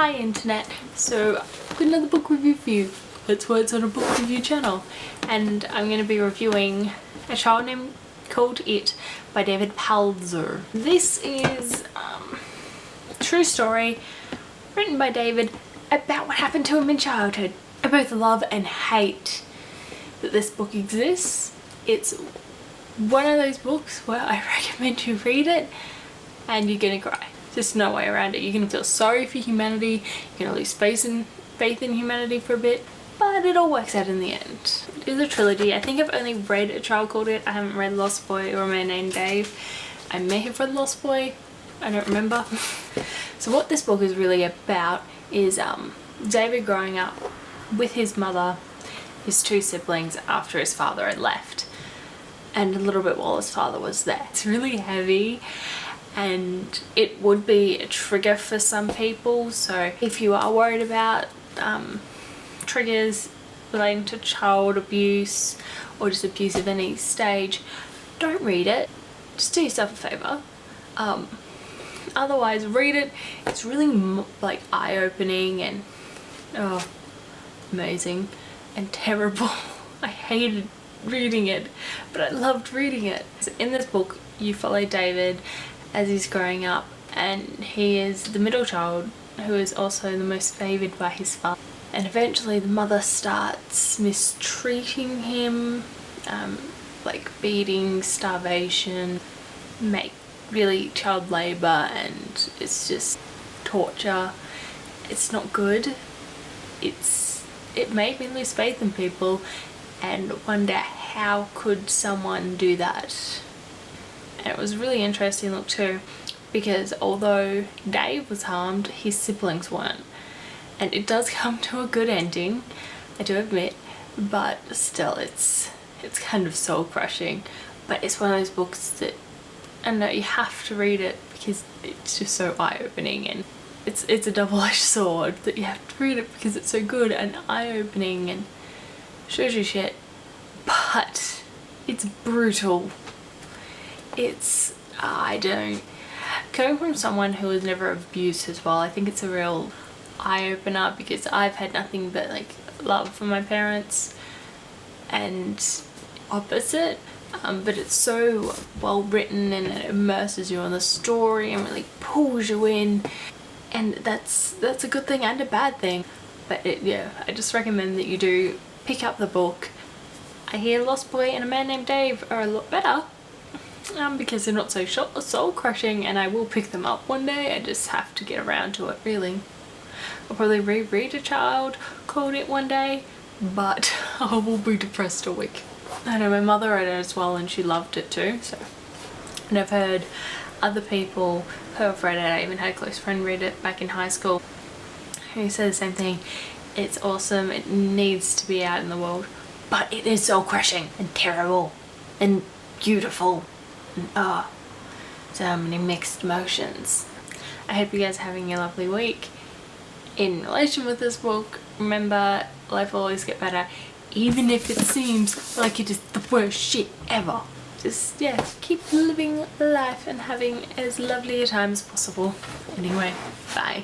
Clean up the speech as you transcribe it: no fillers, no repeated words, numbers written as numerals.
Hi internet, so I've got another book review for you. That's why it's on a book review channel, and I'm going to be reviewing A Child Named Called It by David Pelzer. This is a true story written by David about what happened to him in childhood. I both love and hate that this book exists. It's one of those books where I recommend you read it and you're gonna cry. Just no way around it. You're gonna feel sorry for humanity, you're gonna lose faith in humanity for a bit, but it all works out in the end. It is a trilogy. I think I've only read A Child Called It. I haven't read Lost Boy or A Man Named Dave. I may have read Lost Boy, I don't remember. So what this book is really about is David growing up with his mother, his two siblings after his father had left, and a little bit while his father was there. It's really heavy and it would be a trigger for some people, so if you are worried about triggers relating to child abuse or just abuse of any stage, don't read it. Just do yourself a favour. Otherwise read it. It's really like eye-opening and amazing and terrible. I hated reading it, but I loved reading it. So in this book you follow David as he's growing up, and he is the middle child who is also the most favoured by his father, and eventually the mother starts mistreating him, like beating, starvation, really child labour, and it's just torture. It's not good. It made me lose faith in people and wonder how could someone do that. And it was really interesting look too, because although Dave was harmed, his siblings weren't, and it does come to a good ending, I do admit, but still it's kind of soul crushing. But it's one of those books that I know you have to read it because it's just so eye-opening, and it's a double-edged sword that you have to read it because it's so good and eye-opening and shows you shit, but it's brutal. Coming from someone who was never abused as well, I think it's a real eye-opener, because I've had nothing but like love for my parents and opposite, but it's so well written and it immerses you in the story and really pulls you in, and that's a good thing and a bad thing. But I just recommend that you do pick up the book. I hear Lost Boy and A Man Named Dave are a lot better, because they're not so soul crushing, and I will pick them up one day. I just have to get around to it really. I'll probably reread A Child Called It one day, but I will be depressed a week. I know my mother read it as well and she loved it too, so. And I've heard other people who have read it. I even had a close friend read it back in high school who said the same thing. It's awesome, it needs to be out in the world, but it is soul crushing and terrible and beautiful and so many mixed emotions. I hope you guys are having a lovely week. In relation with this book, remember, life will always get better, even if it seems like it is the worst shit ever. Just keep living life and having as lovely a time as possible. Anyway, bye.